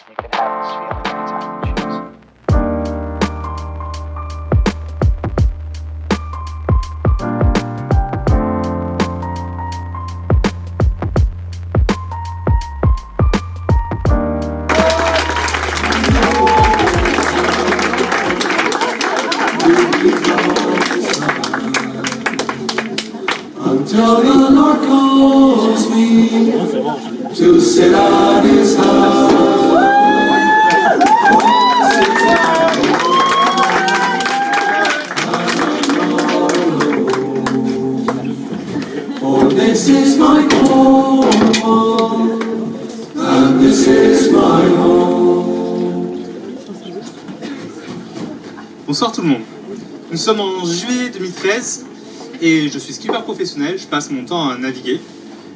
You can have this feeling anytime you choose. Until the Lord calls me to sit at his house. For this is my call, and this is my home. Bonsoir tout le monde. Nous sommes en juillet 2013 et je suis skipper professionnel, je passe mon temps à naviguer.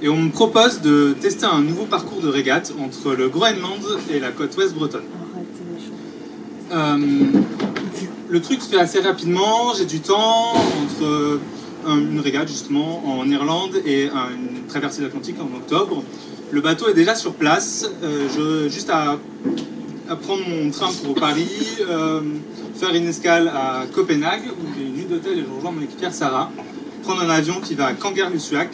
Et on me propose de tester un nouveau parcours de régate entre le Groenland et la côte ouest bretonne. Le truc se fait assez rapidement, j'ai du temps entre une régate justement en Irlande et une traversée de l'Atlantique en octobre. Le bateau est déjà sur place, juste à prendre mon train pour Paris, faire une escale à Copenhague où j'ai une nuit d'hôtel et je rejoins mon équipière Sarah, prendre un avion qui va à Kangerlussuaq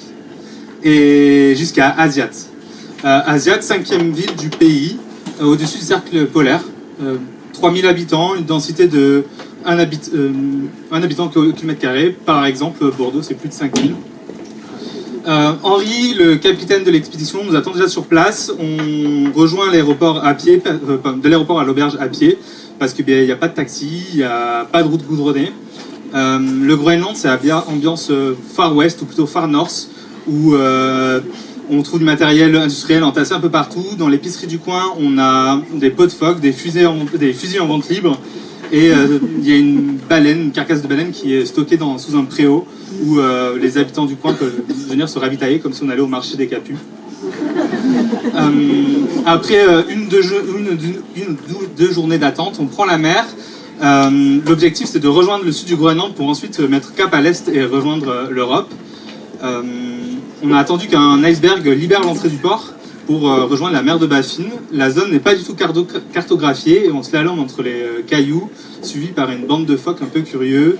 et jusqu'à Aasiaat. Aasiaat, 5e ville du pays, au-dessus du cercle polaire, 3000 habitants, une densité de 1 habitant au kilomètre carré. Par exemple, Bordeaux, c'est plus de 5000. Henri, le capitaine de l'expédition, nous attend déjà sur place. On rejoint l'aéroport à pied, de l'aéroport à l'auberge à pied, parce qu'il n'y a pas de taxi, il n'y a pas de route goudronnée. Le Groenland, c'est ambiance Far West, ou plutôt Far North, où on trouve du matériel industriel entassé un peu partout. Dans l'épicerie du coin, on a des pots de phoque, des fusils en vente libre, et il y a une carcasse de baleine qui est stockée sous un préau, où les habitants du coin peuvent venir se ravitailler, comme si on allait au marché des Capus. Après une ou deux journées d'attente, on prend la mer. L'objectif, c'est de rejoindre le sud du Groenland pour ensuite mettre cap à l'est et rejoindre l'Europe. On a attendu qu'un iceberg libère l'entrée du port pour rejoindre la mer de Baffin. La zone n'est pas du tout cartographiée et on se slalome entre les cailloux, suivi par une bande de phoques un peu curieux,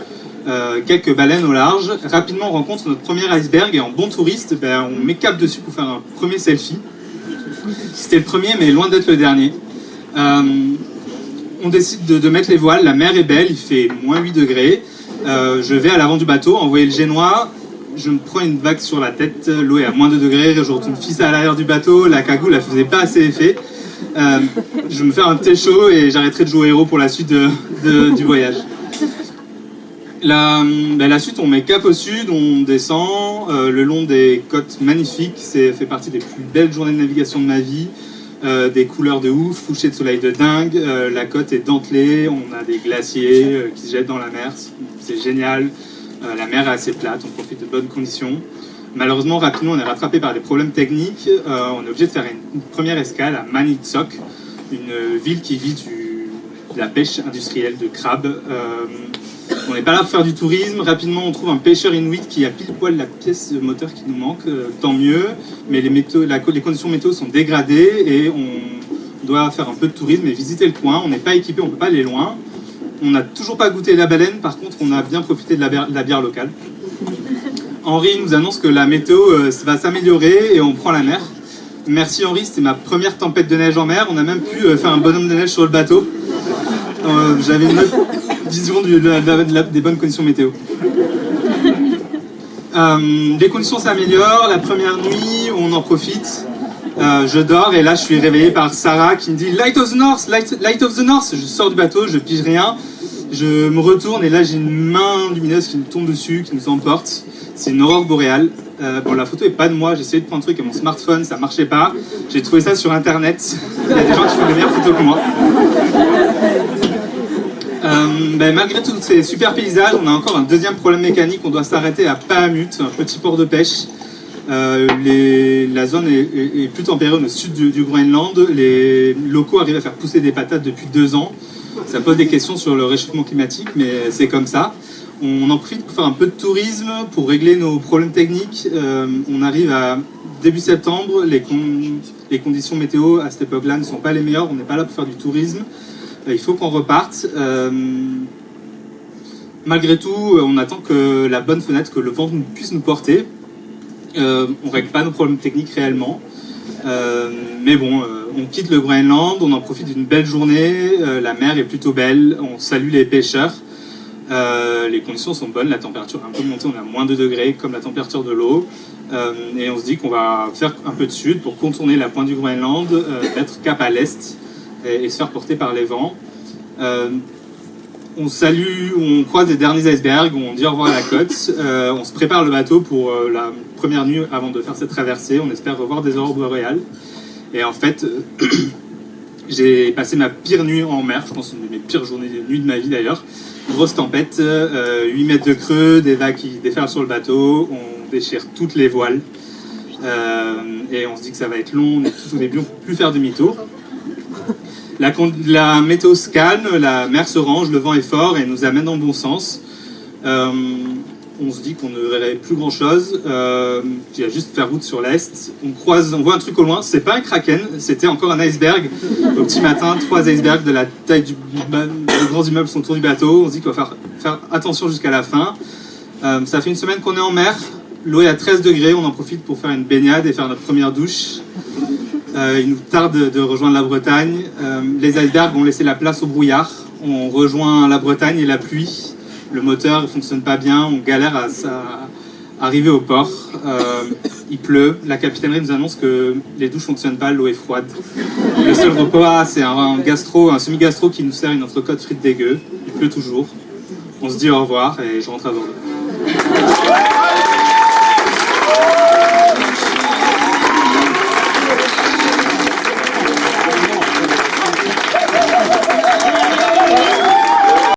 quelques baleines au large. Rapidement, on rencontre notre premier iceberg et en bon touriste, on met cap dessus pour faire un premier selfie. C'était le premier, mais loin d'être le dernier. On décide de mettre les voiles, la mer est belle, il fait moins 8 degrés. Je vais à l'avant du bateau, envoyer le génois. Je me prends une vague sur la tête, l'eau est à moins 2 degrés, je retourne fisse à l'arrière du bateau, la cagoule ne faisait pas assez effet. Je me fais un thé chaud et j'arrêterai de jouer au héros pour la suite du voyage. La suite, on met cap au sud, on descend le long des côtes magnifiques, c'est fait partie des plus belles journées de navigation de ma vie. Des couleurs de ouf, coucher de soleil de dingue, la côte est dentelée, on a des glaciers qui se jettent dans la mer, c'est génial. La mer est assez plate, on profite de bonnes conditions. Malheureusement, rapidement, on est rattrapé par des problèmes techniques. On est obligé de faire une première escale à Maniitsoq, une ville qui vit de la pêche industrielle de crabes. On n'est pas là pour faire du tourisme. Rapidement, on trouve un pêcheur inuit qui a pile poil la pièce de moteur qui nous manque. Tant mieux, mais les conditions météo sont dégradées et on doit faire un peu de tourisme et visiter le coin. On n'est pas équipé, on ne peut pas aller loin. On n'a toujours pas goûté la baleine, par contre on a bien profité de la bière locale. Henri nous annonce que la météo va s'améliorer et on prend la mer. Merci Henri, c'était ma première tempête de neige en mer. On a même pu faire un bonhomme de neige sur le bateau. J'avais une autre vision des bonnes conditions météo. Les conditions s'améliorent, la première nuit on en profite. Je dors et là je suis réveillé par Sarah qui me dit Light of the North, Light of the North. Je sors du bateau, je pige rien, je me retourne et là j'ai une main lumineuse qui me tombe dessus, qui nous emporte. C'est une aurore boréale. La photo est pas de moi, j'ai essayé de prendre un truc avec mon smartphone, ça marchait pas. J'ai trouvé ça sur internet. Il y a des gens qui font des meilleures photos que moi. Malgré tous ces super paysages, on a encore un deuxième problème mécanique. On doit s'arrêter à Paamut, un petit port de pêche. La zone est plus tempérée au sud du Groenland. Les locaux arrivent à faire pousser des patates depuis 2 ans. Ça pose des questions sur le réchauffement climatique, mais c'est comme ça. On en profite pour faire un peu de tourisme, pour régler nos problèmes techniques. On arrive à début septembre, les conditions météo à cette époque-là ne sont pas les meilleures, on n'est pas là pour faire du tourisme, il faut qu'on reparte. Malgré tout, on attend que la bonne fenêtre, que le vent puisse nous porter. On ne règle pas nos problèmes techniques réellement. Mais bon, on quitte le Groenland, on en profite d'une belle journée, la mer est plutôt belle, on salue les pêcheurs. Les conditions sont bonnes, la température est un peu montée, on est à moins 2 degrés comme la température de l'eau. Et on se dit qu'on va faire un peu de sud pour contourner la pointe du Groenland, mettre cap à l'est et se faire porter par les vents. On salue, on croise les derniers icebergs, on dit au revoir à la côte, on se prépare le bateau pour la première nuit avant de faire cette traversée, on espère revoir des aurores boréales. Et en fait, j'ai passé ma pire nuit en mer, je pense une de mes pires journées, nuits de ma vie d'ailleurs. Grosse tempête, 8 mètres de creux, des vagues qui déferlent sur le bateau, on déchire toutes les voiles. Et on se dit que ça va être long, on est tout au début, on ne peut plus faire demi-tour. La météo se calme, la mer se range, le vent est fort et nous amène dans le bon sens. On se dit qu'on ne verrait plus grand chose. Il y a juste faire route sur l'est. On voit un truc au loin. C'est pas un kraken, c'était encore un iceberg. Au petit matin, 3 icebergs de la taille des grands immeubles sont autour du bateau. On se dit qu'il va faire attention jusqu'à la fin. Ça fait une semaine qu'on est en mer. L'eau est à 13 degrés. On en profite pour faire une baignade et faire notre première douche. Il nous tarde de rejoindre la Bretagne. Les icebergs vont laisser la place au brouillard. On rejoint la Bretagne et la pluie. Le moteur ne fonctionne pas bien, on galère à arriver au port. Il pleut, la capitainerie nous annonce que les douches ne fonctionnent pas, l'eau est froide. Le seul repas, c'est un semi-gastro qui nous sert une entrecôte frites dégueu. Il pleut toujours. On se dit au revoir et je rentre à Bordeaux.